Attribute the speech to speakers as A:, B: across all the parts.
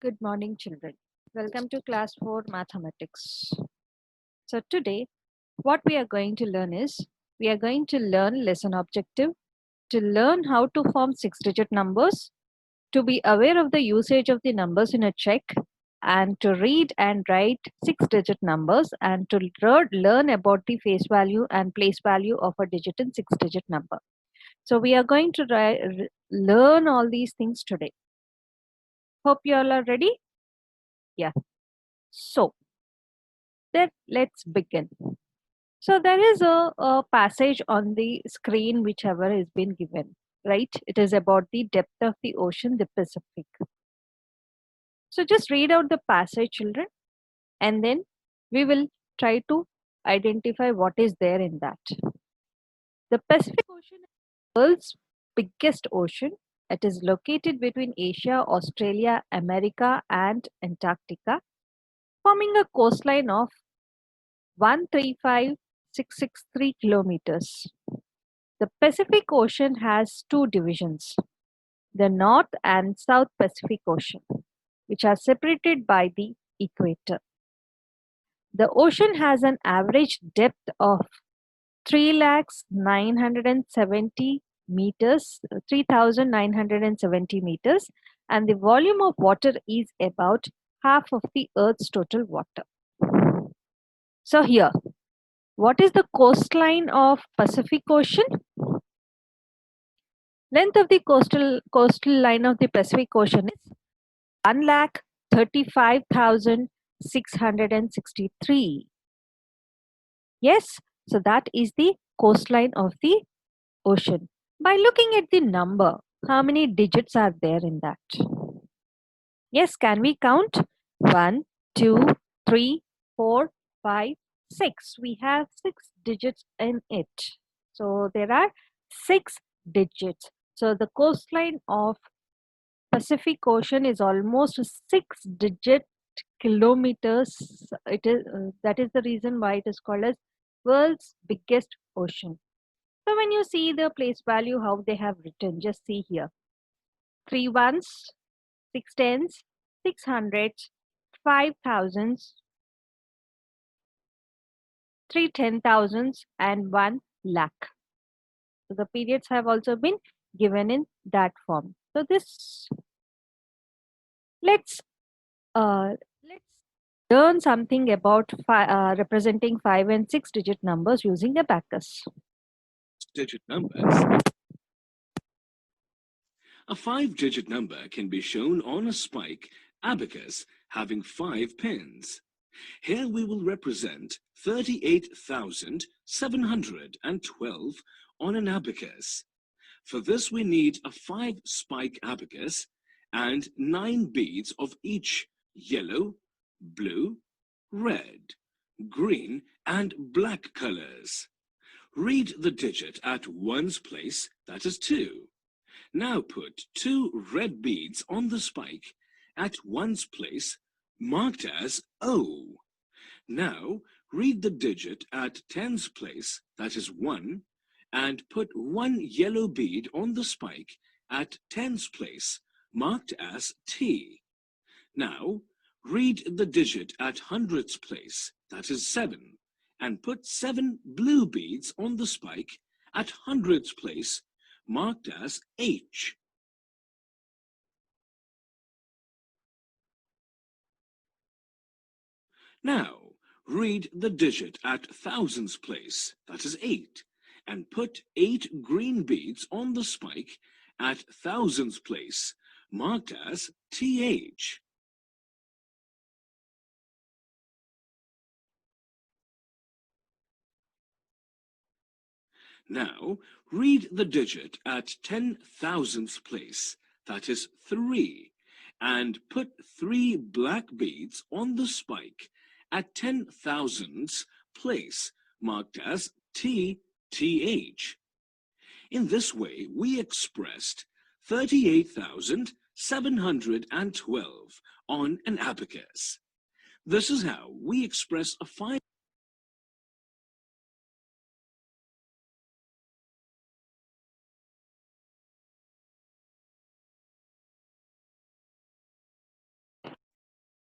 A: Good morning, children. Welcome to class 4 mathematics. So today, what we are going to learn is, we are going to learn lesson objective, to learn how to form 6-digit numbers, to be aware of the usage of the numbers in a check, and to read and write 6-digit numbers, and to learn about the face value and place value of a digit in 6-digit number. So we are going to learn all these things today. Hope you all are ready. Yeah. So then let's begin. So there is a passage on the screen whichever has been given, right? It is about the depth of the ocean, the Pacific. So just read out the passage, children, and then we will try to identify what is there in that. The Pacific Ocean is the world's biggest ocean. It is located between Asia, Australia, America, and Antarctica, forming a coastline of 135,663 kilometers. The Pacific Ocean has two divisions, the North and South Pacific Ocean, which are separated by the equator. The ocean has an average depth of 3,970 meters, 3,970 meters, and the volume of water is about half of the Earth's total water. So here, what is the coastline of Pacific Ocean? Length of the coastal line of the Pacific Ocean is 1,35,663. Yes, so that is the coastline of the ocean. By looking at the number, how many digits are there in that? Yes, can we count? 1, 2, 3, 4, 5, 6. We have 6 digits in it. So there are 6 digits. So the coastline of Pacific Ocean is almost 6-digit kilometers. It is that is the reason why it is called as world's biggest ocean. So when you see the place value, how they have written, just see here: 3 ones, 6 tens, 6 hundreds, 5 thousands, 3 10,000s, and 1 lakh. So the periods have also been given in that form. So this let's let's learn something about representing 5 and 6-digit numbers using abacus.
B: Digit numbers. A 5-digit number can be shown on a spike abacus having 5 pins. Here we will represent 38,712 on an abacus. For this we need a 5-spike abacus and 9 beads of each yellow, blue, red, green and black colors. Read the digit at ones place, that is 2. Now put 2 red beads on the spike at ones place, marked as O. Now read the digit at tens place, that is 1, and put 1 yellow bead on the spike at tens place, marked as T. Now read the digit at hundreds place, that is 7, and put 7 blue beads on the spike at hundreds place, marked as H. Now, read the digit at thousands place, that is 8, and put 8 green beads on the spike at thousands place, marked as TH. Now, read the digit at 10,000th place, that is 3, and put 3 black beads on the spike at 10,000th place, marked as TTH. In this way, we expressed 38,712 on an abacus. This is how we express a 5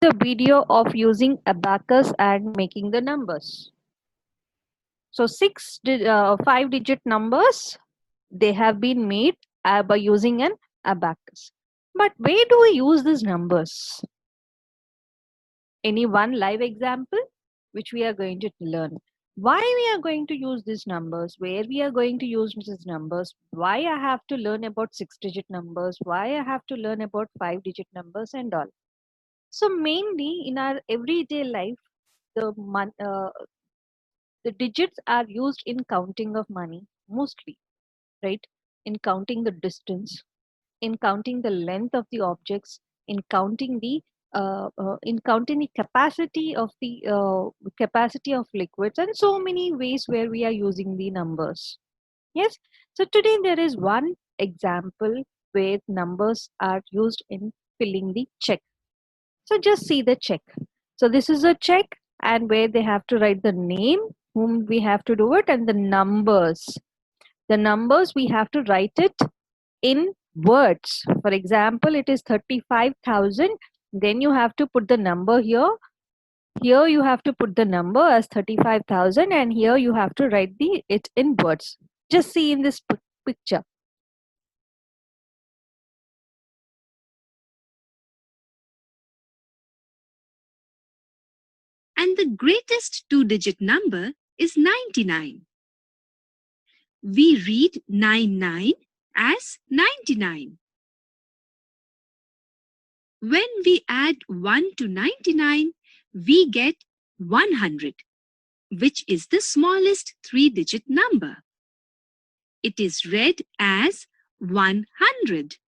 A: the video of using abacus and making the numbers. So 5-digit numbers, they have been made by using an abacus. But where do we use these numbers? Any one live example which we are going to learn? Why we are going to use these numbers? Where we are going to use these numbers? Why I have to learn about 6-digit numbers? Why I have to learn about 5-digit numbers and all? So mainly in our everyday life, the digits are used in counting of money mostly, right? In counting the distance, in counting the length of the objects, in counting the capacity of liquids, and so many ways where we are using the numbers. Yes. So today there is one example where numbers are used in filling the check. So just see the check. So this is a check, and where they have to write the name, whom we have to do it, and the numbers. The numbers we have to write it in words. For example, it is 35,000. Then you have to put the number here. Here you have to put the number as 35,000, and here you have to write it in words. Just see in this picture.
C: And the greatest 2-digit number is 99. We read 99 as 99. When we add 1 to 99, we get 100, which is the smallest 3-digit number. It is read as 100.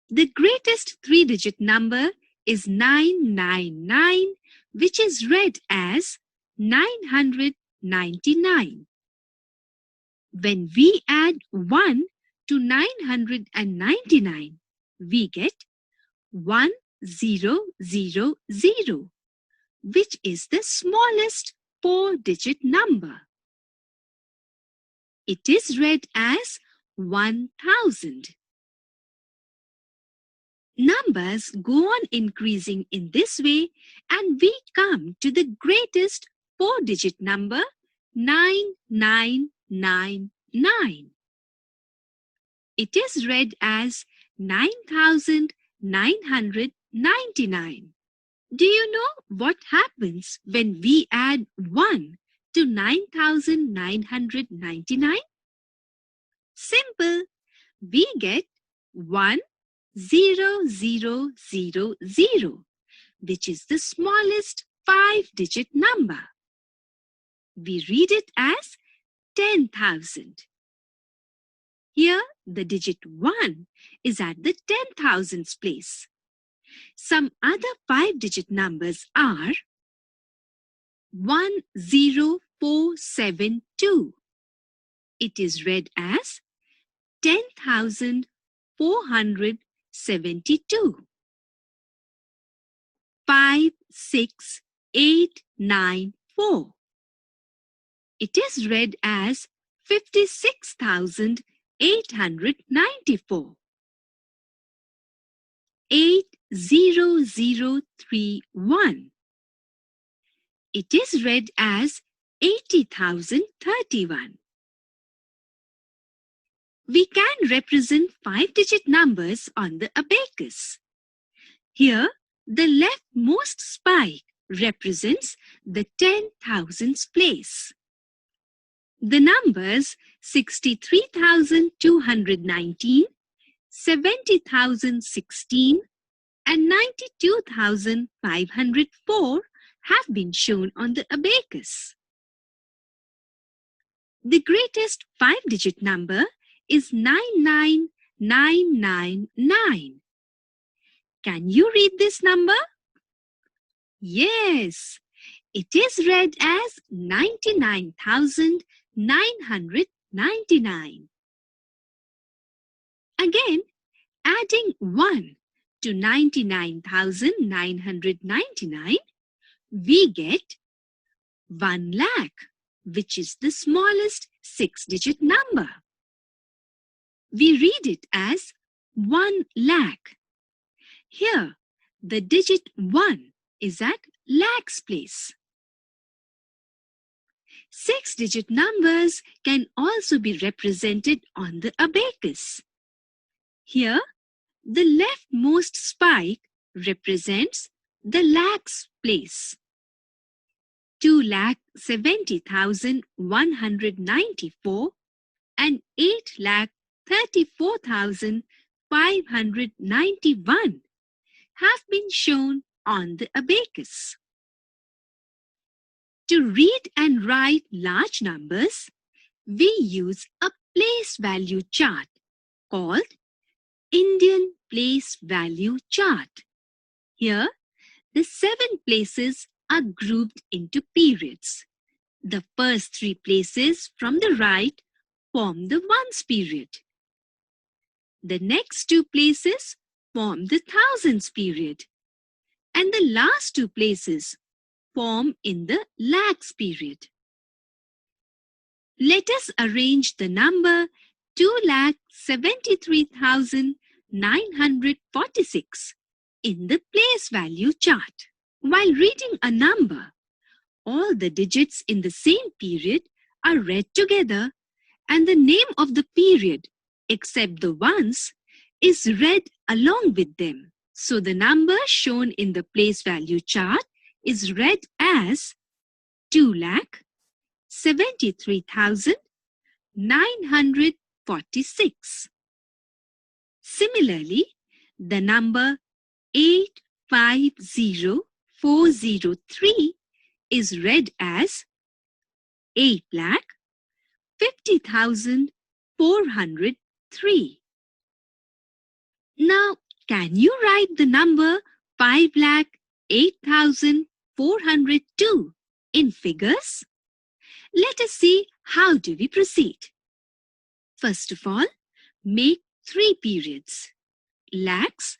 C: The greatest 3-digit number is 999, which is read as 999. When we add 1 to 999, we get 1000, which is the smallest 4-digit number. It is read as 1000. Numbers go on increasing in this way, and we come to the greatest 4-digit number, 9999. It is read as 9999. Do you know what happens when we add 1 to 9999? Simple. We get 10000, which is the smallest 5-digit number. We read it as 10,000. Here, the digit 1 is at the 10,000s place. Some other 5-digit numbers are 10472. It is read as 10,472. 56894. It is read as 56,894. 80031. It is read as 80,031. We can represent 5-digit numbers on the abacus. Here, the leftmost spike represents the 10,000s place. The numbers 63,219, 70,016 and 92,504 have been shown on the abacus. The greatest 5-digit number is 99999. Can you read this number? Yes, it is read as 99,999. Again, adding 1 to 99,999, we get 1 lakh, which is the smallest 6-digit number. We read it as 1 lakh. Here, the digit 1 is at lakhs place. 6-digit numbers can also be represented on the abacus. Here, the leftmost spike represents the lakhs place. 2,70,194 and 8,34,591 have been shown on the abacus. To read and write large numbers, we use a place value chart called Indian Place Value Chart. Here, the 7 places are grouped into periods. The first 3 places from the right form the ones period. The next 2 places form the thousands period. And the last 2 places form in the lakhs period. Let us arrange the number 2,73,946 in the place value chart. While reading a number, all the digits in the same period are read together and the name of the period, except the ones, is read along with them. So the number shown in the place value chart is read as 2,73,946. Similarly, the number 850,403 is read as 8,50,403. Now, can you write the number 5,08,402 in figures? Let us see how do we proceed. First of all, make 3 periods, lakhs,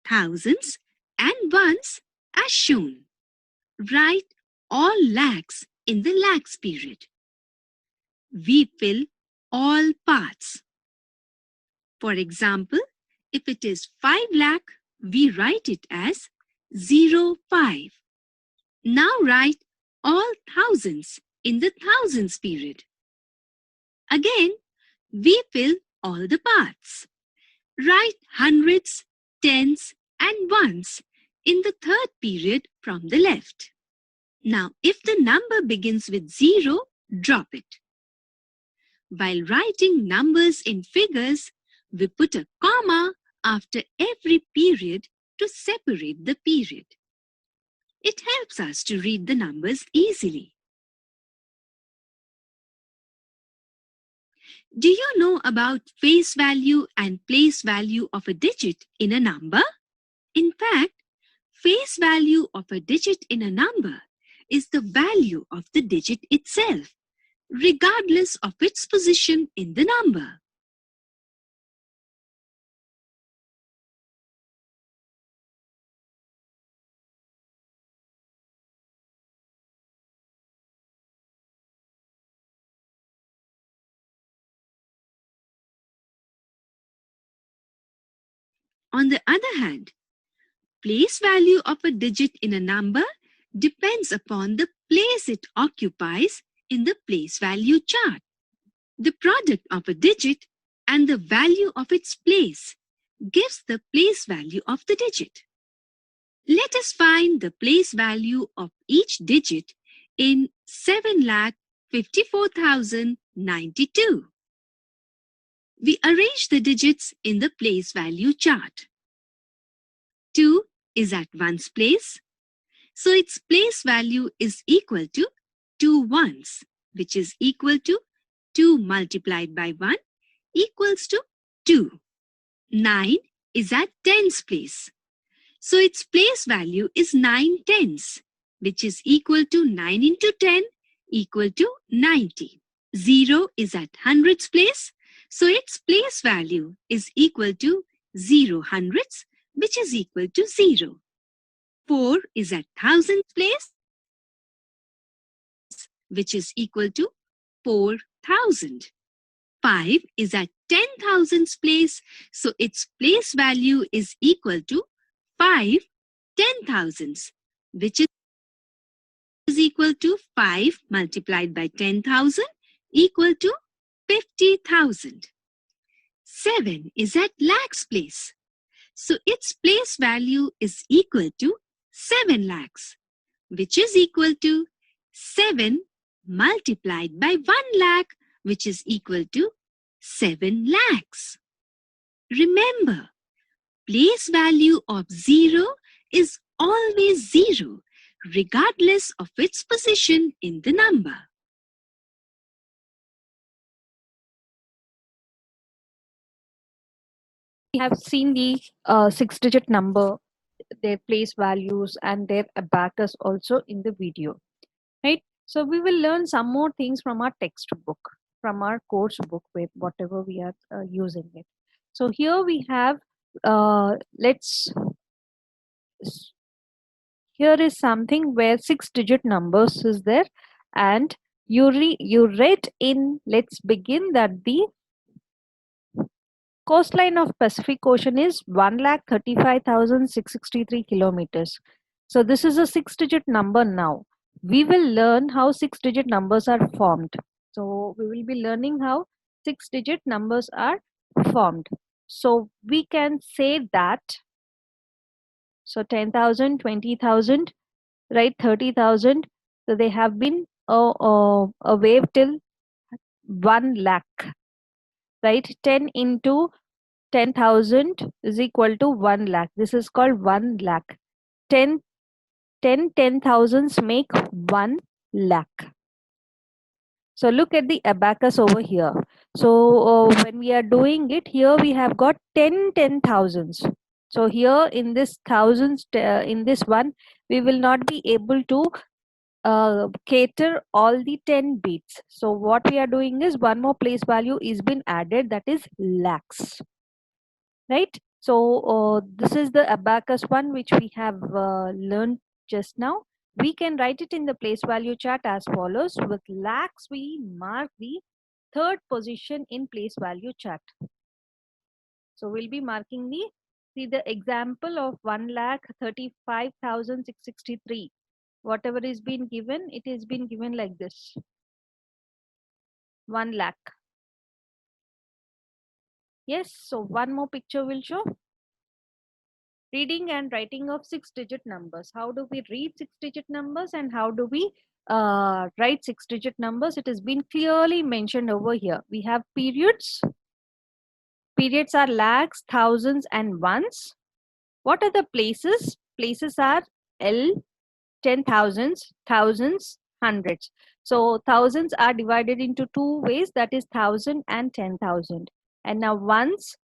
C: thousands and ones as shown. Write all lakhs in the lakhs period. We fill all parts. For example, if it is 5 lakh, we write it as 05. Now write all thousands in the thousands period. Again, we fill all the parts. Write hundreds, tens and ones in the third period from the left. Now, if the number begins with 0, drop it. While writing numbers in figures, we put a comma after every period to separate the period. It helps us to read the numbers easily. Do you know about face value and place value of a digit in a number? In fact, face value of a digit in a number is the value of the digit itself, regardless of its position in the number. On the other hand, place value of a digit in a number depends upon the place it occupies in the place value chart. The product of a digit and the value of its place gives the place value of the digit. Let us find the place value of each digit in 7,54,092. We arrange the digits in the place value chart. 2 is at ones place, so its place value is equal to 2 ones, which is equal to 2 multiplied by 1 equals to 2. 9 is at tens place, so its place value is 9 tens, which is equal to 9 into 10 equal to 90. 0 is at hundreds place, so its place value is equal to 0 hundredths, which is equal to 0. 4 is at thousands place, which is equal to 4,000. 5 is at 10,000s place, so its place value is equal to 5 10 thousands, which is equal to 5 multiplied by 10,000 equal to 50,000. 7 is at lakhs place. So its place value is equal to 7 lakhs, which is equal to 7 multiplied by 1 lakh, which is equal to 7 lakhs. Remember, place value of 0 is always 0, regardless of its position in the number.
A: We have seen the 6-digit number, their place values, and their abacus also in the video, right? So we will learn some more things from our textbook, from our course book, with whatever we are using it. So here we have, here is something where 6-digit numbers is there, and you read in Let's Begin that the coastline of Pacific Ocean is 1,35,663 kilometers. So this is a 6-digit number now. We will learn how 6-digit numbers are formed. So we will be learning how 6-digit numbers are formed. So we can say that, so 10,000, 20,000, right, 30,000. So they have been a wave till 1 lakh, right? 10 into 10,000 is equal to 1 lakh. This is called 1 lakh. 10 10,000s make 1 lakh. So look at the abacus over here. So when we are doing it, here we have got 10 thousands. So here in this thousands, in this one, we will not be able to cater all the 10 beats. So what we are doing is one more place value is been added, that is lakhs, right? So this is the abacus one which we have learned just now. We can write it in the place value chart as follows. With lakhs, we mark the third position in place value chart. So we'll be marking see the example of 1,35,663. Whatever is being given, it is been given like this. 1 lakh. Yes, so one more picture will show. Reading and writing of 6-digit numbers. How do we read 6-digit numbers and how do we write 6-digit numbers? It has been clearly mentioned over here. We have periods. Periods are lakhs, thousands, and ones. What are the places? Places are L, 10,000s, thousands, hundreds. So thousands are divided into two ways, that is 1,000 and 10,000. And now ones,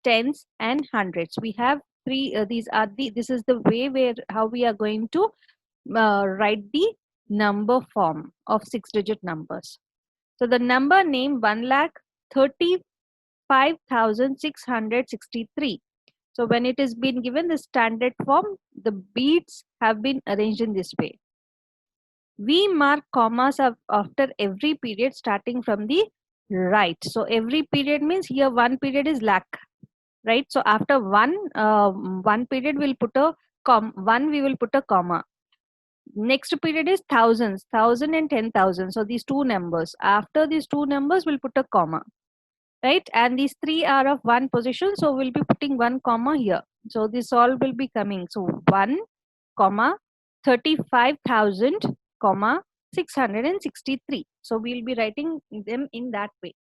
A: tens, and hundreds. We have three. This is the way where how we are going to write the number form of 6-digit numbers. So the number name 1,35,663. So when it is been given the standard form, the beats have been arranged in this way. We mark commas after every period starting from the right. So every period means here one period is lakh, right? So after one period we'll put a we will put a comma. Next period is thousands, 1,000 and 10,000. So these two numbers. After these two numbers we'll put a comma, right? And these three are of one position, so we'll be putting one comma here. So this all will be coming. So 1 comma 35,000 comma 663. So we'll be writing them in that way.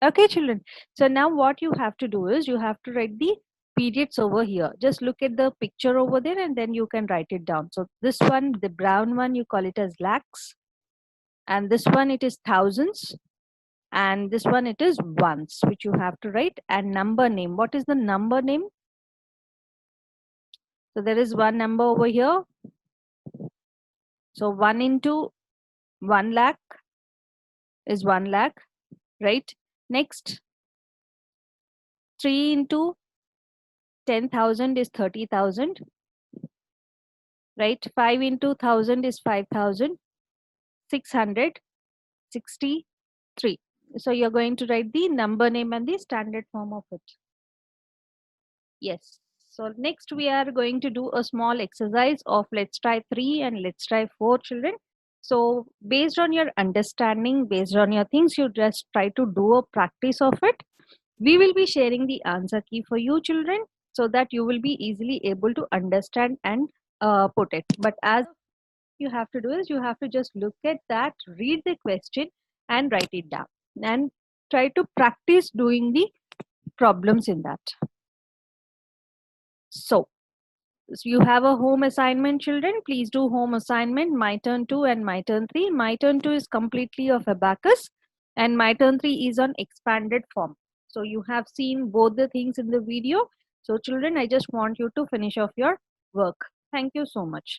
A: Okay, children. So now what you have to do is you have to write the periods over here. Just look at the picture over there and then you can write it down. So this one, the brown one, you call it as lakhs. And this one, it is thousands. And this one, it is ones, which you have to write. And number name. What is the number name? So there is one number over here. So 1 into 1 lakh is 1 lakh, right? Next, 3 into 10,000 is 30,000, right? 5 into 1,000 is 5,663. So you're going to write the number name and the standard form of it. Yes. So next we are going to do a small exercise of let's try 3 and let's try 4, children. So based on your understanding, based on your things, you just try to do a practice of it. We will be sharing the answer key for you, children, so that you will be easily able to understand and put it. But as you have to do is you have to just look at that, read the question and write it down and try to practice doing the problems in that. So you have a home assignment, children. Please do home assignment. My turn 2 and my turn 3. My turn 2 is completely of abacus and my turn 3 is on expanded form. So you have seen both the things in the video. So children, I just want you to finish off your work. Thank you so much.